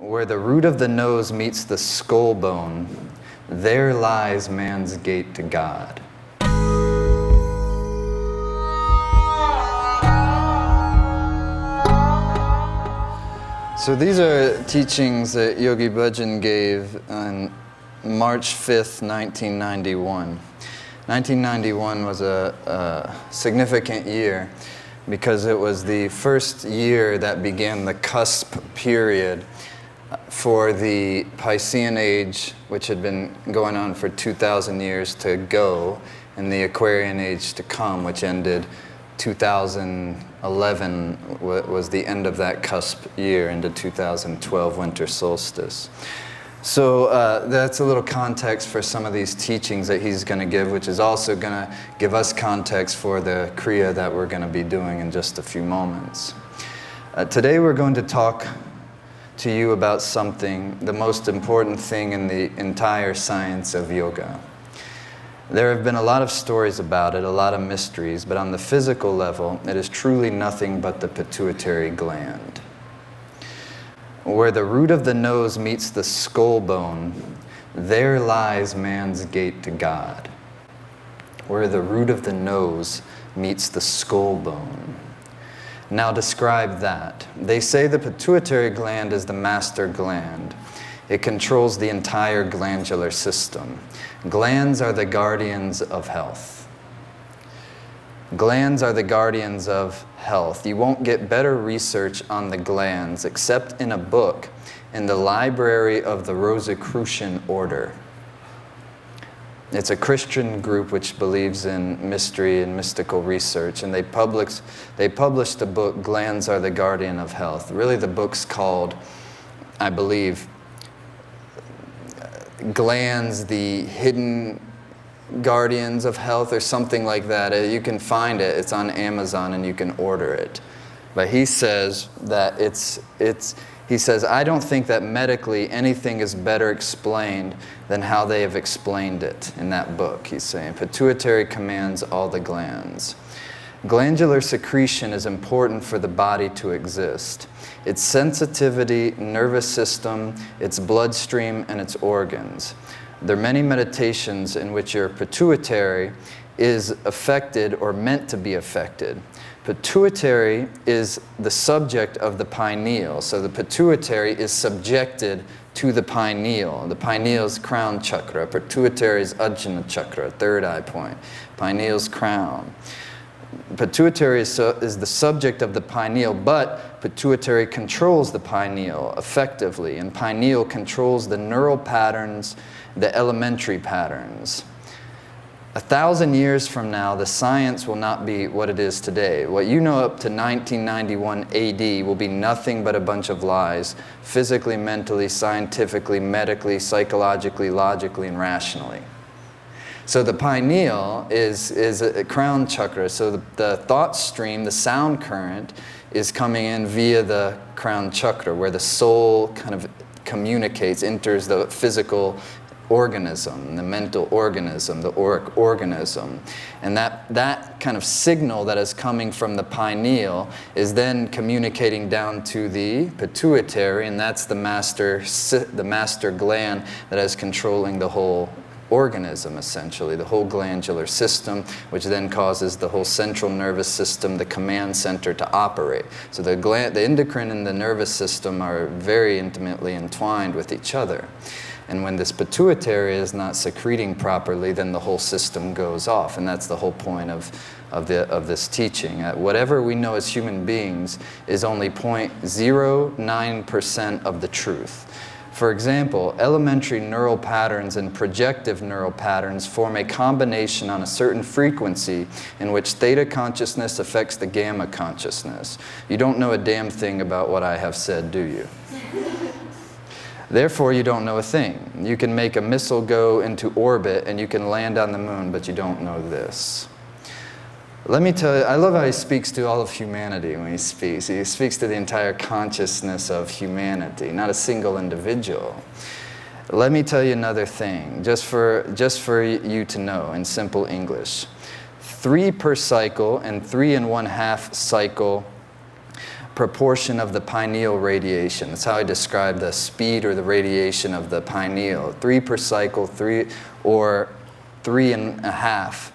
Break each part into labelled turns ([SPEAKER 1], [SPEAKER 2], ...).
[SPEAKER 1] Where the root of the nose meets the skull bone, there lies man's gate to God. So these are teachings that Yogi Bhajan gave on March 5th, 1991. 1991 was a significant year because it was the first year that began the cusp period for the Piscean age, which had been going on for 2,000 years to go, and the Aquarian age to come, which ended 2011 was the end of that cusp year into 2012 winter solstice. So that's a little context for some of these teachings that he's going to give, which is also going to give us context for the Kriya that we're going to be doing in just a few moments. Today we're going to talk to you about something, the most important thing in the entire science of yoga. There have been a lot of stories about it, a lot of mysteries, but on the physical level, it is truly nothing but the pituitary gland. Where the root of the nose meets the skull bone, there lies man's gate to God. Where the root of the nose meets the skull bone. Now describe that. They say the pituitary gland is the master gland. It controls the entire glandular system. Glands are the guardians of health. Glands are the guardians of health. You won't get better research on the glands except in a book in the library of the Rosicrucian order. It's a Christian group which believes in mystery and mystical research, and they published a book, Glands Are the Guardian of Health. Really the book's called, I believe, Glands, the Hidden Guardians of Health, or something like that. You can find it. It's on Amazon and you can order it. But he says that he says, I don't think that medically anything is better explained than how they have explained it in that book, he's saying. Pituitary commands all the glands. Glandular secretion is important for the body to exist. Its sensitivity, nervous system, its bloodstream, and its organs. There are many meditations in which your pituitary is affected or meant to be affected. Pituitary is the subject of the pineal, so the pituitary is subjected to the pineal. The pineal is crown chakra, pituitary is ajna chakra, third eye point, pineal's crown. Pituitary is the subject of the pineal, but pituitary controls the pineal effectively, and pineal controls the neural patterns, the elementary patterns. 1,000 years from now, the science will not be what it is today. What you know up to 1991 AD will be nothing but a bunch of lies, physically, mentally, scientifically, medically, psychologically, logically, and rationally. So the pineal is a crown chakra, so the thought stream, the sound current, is coming in via the crown chakra, where the soul kind of communicates, enters the physical organism, the mental organism, the auric organism. And that kind of signal that is coming from the pineal is then communicating down to the pituitary, and that's the master gland that is controlling the whole organism, essentially, the whole glandular system, which then causes the whole central nervous system, the command center, to operate. So the endocrine and the nervous system are very intimately entwined with each other. And when this pituitary is not secreting properly, then the whole system goes off. And that's the whole point of this teaching. Whatever we know as human beings is only 0.09% of the truth. For example, elementary neural patterns and projective neural patterns form a combination on a certain frequency in which theta consciousness affects the gamma consciousness. You don't know a damn thing about what I have said, do you? Therefore, you don't know a thing. You can make a missile go into orbit and you can land on the moon, but you don't know this. Let me tell you, I love how he speaks to all of humanity when he speaks. He speaks to the entire consciousness of humanity, not a single individual. Let me tell you another thing, just for you to know in simple English. 3 per cycle and 3 1/2 cycle proportion of the pineal radiation. That's how I describe the speed or the radiation of the pineal. 3 per cycle, 3 or 3.5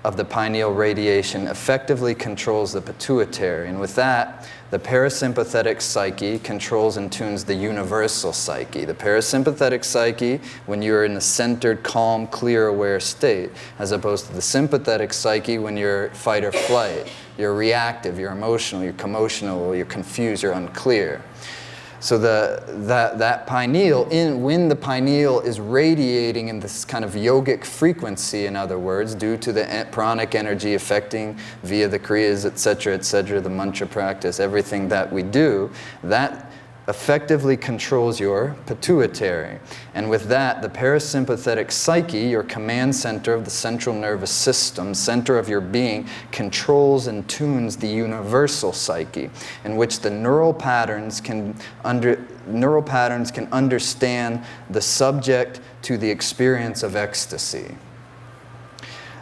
[SPEAKER 1] of the pineal radiation effectively controls the pituitary. And with that, the parasympathetic psyche controls and tunes the universal psyche. The parasympathetic psyche, when you're in a centered, calm, clear, aware state, as opposed to the sympathetic psyche when you're fight or flight. You're reactive, you're emotional, you're commotional, you're confused, you're unclear. So that pineal, when the pineal is radiating in this kind of yogic frequency, in other words, due to the pranic energy affecting via the kriyas, etc., the mantra practice, everything that we do, that effectively controls your pituitary. And with that, the parasympathetic psyche, your command center of the central nervous system, center of your being, controls and tunes the universal psyche, in which the neural patterns can understand the subject to the experience of ecstasy.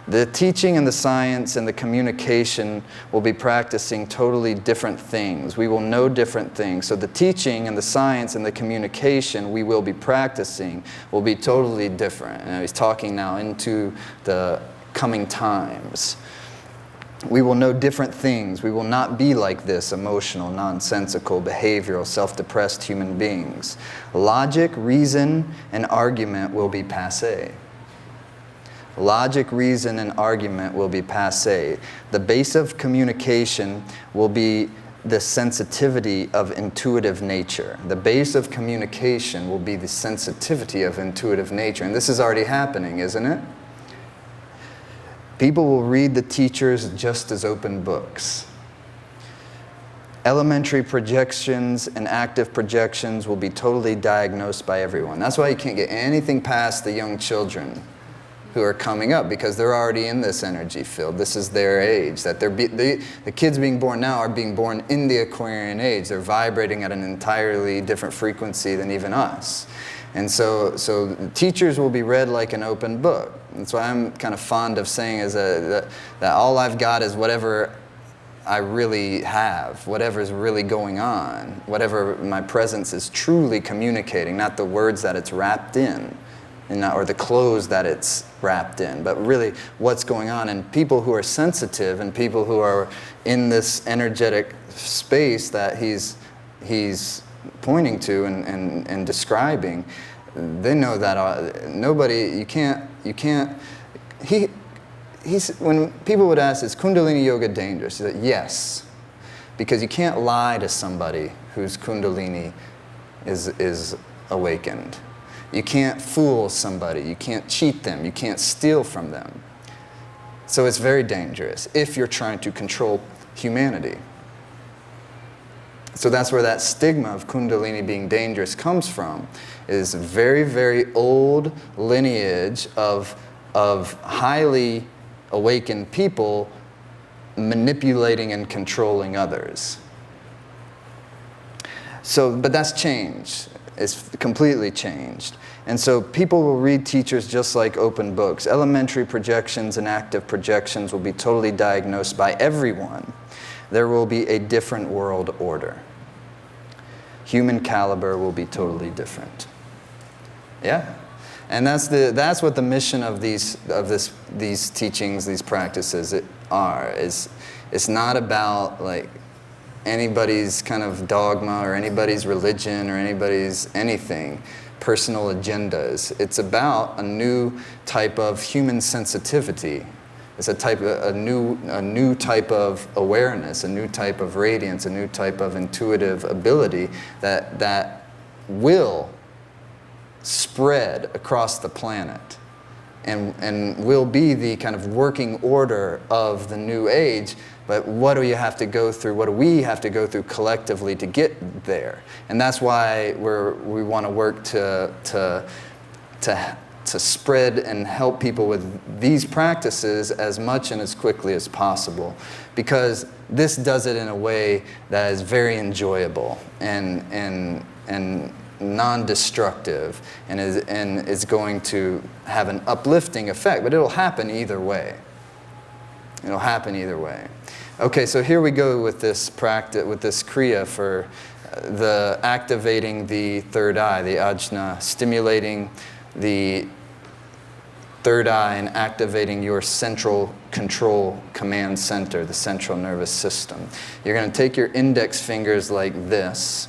[SPEAKER 1] The teaching and the science and the communication will be practicing totally different things. We will know different things. So the teaching and the science and the communication we will be practicing will be totally different. And he's talking now into the coming times. We will know different things. We will not be like this emotional, nonsensical, behavioral, self-depressed human beings. Logic, reason, and argument will be passé. Logic, reason, and argument will be passé. The base of communication will be the sensitivity of intuitive nature. The base of communication will be the sensitivity of intuitive nature. And this is already happening, isn't it? People will read the teachers just as open books. Elementary projections and active projections will be totally diagnosed by everyone. That's why you can't get anything past the young children who are coming up, because they're already in this energy field. This is their age. That the kids being born now are being born in the Aquarian age. They're vibrating at an entirely different frequency than even us. And so teachers will be read like an open book. That's why I'm kind of fond of saying is that all I've got is whatever I really have, whatever's really going on, whatever my presence is truly communicating, not the words that it's wrapped in, or the clothes that it's wrapped in, but really what's going on. And people who are sensitive and people who are in this energetic space that he's pointing to and describing, they know that nobody, when people would ask, is Kundalini Yoga dangerous? He said, yes, because you can't lie to somebody whose Kundalini is awakened. You can't fool somebody, you can't cheat them, you can't steal from them. So it's very dangerous if you're trying to control humanity. So that's where that stigma of Kundalini being dangerous comes from, is very, very old lineage of highly awakened people manipulating and controlling others. So, but that's changed. It's completely changed. And so people will read teachers just like open books. Elementary projections and active projections will be totally diagnosed by everyone. There will be a different world order. Human caliber will be totally different. Yeah? And that's what the mission of these teachings, these practices are. It's not about like anybody's kind of dogma or anybody's religion or anybody's anything, personal agendas. It's about a new type of human sensitivity. It's a new type of awareness, a new type of radiance, a new type of intuitive ability that will spread across the planet and will be the kind of working order of the new age. But what do you have to go through? What do we have to go through collectively to get there? And that's why we want to work to spread and help people with these practices as much and as quickly as possible, because this does it in a way that is very enjoyable and non-destructive and is going to have an uplifting effect. But it'll happen either way. It'll happen either way. Okay, so here we go with this practice, with this kriya for the activating the third eye, the ajna, stimulating the third eye and activating your central control command center, the central nervous system. You're going to take your index fingers like this,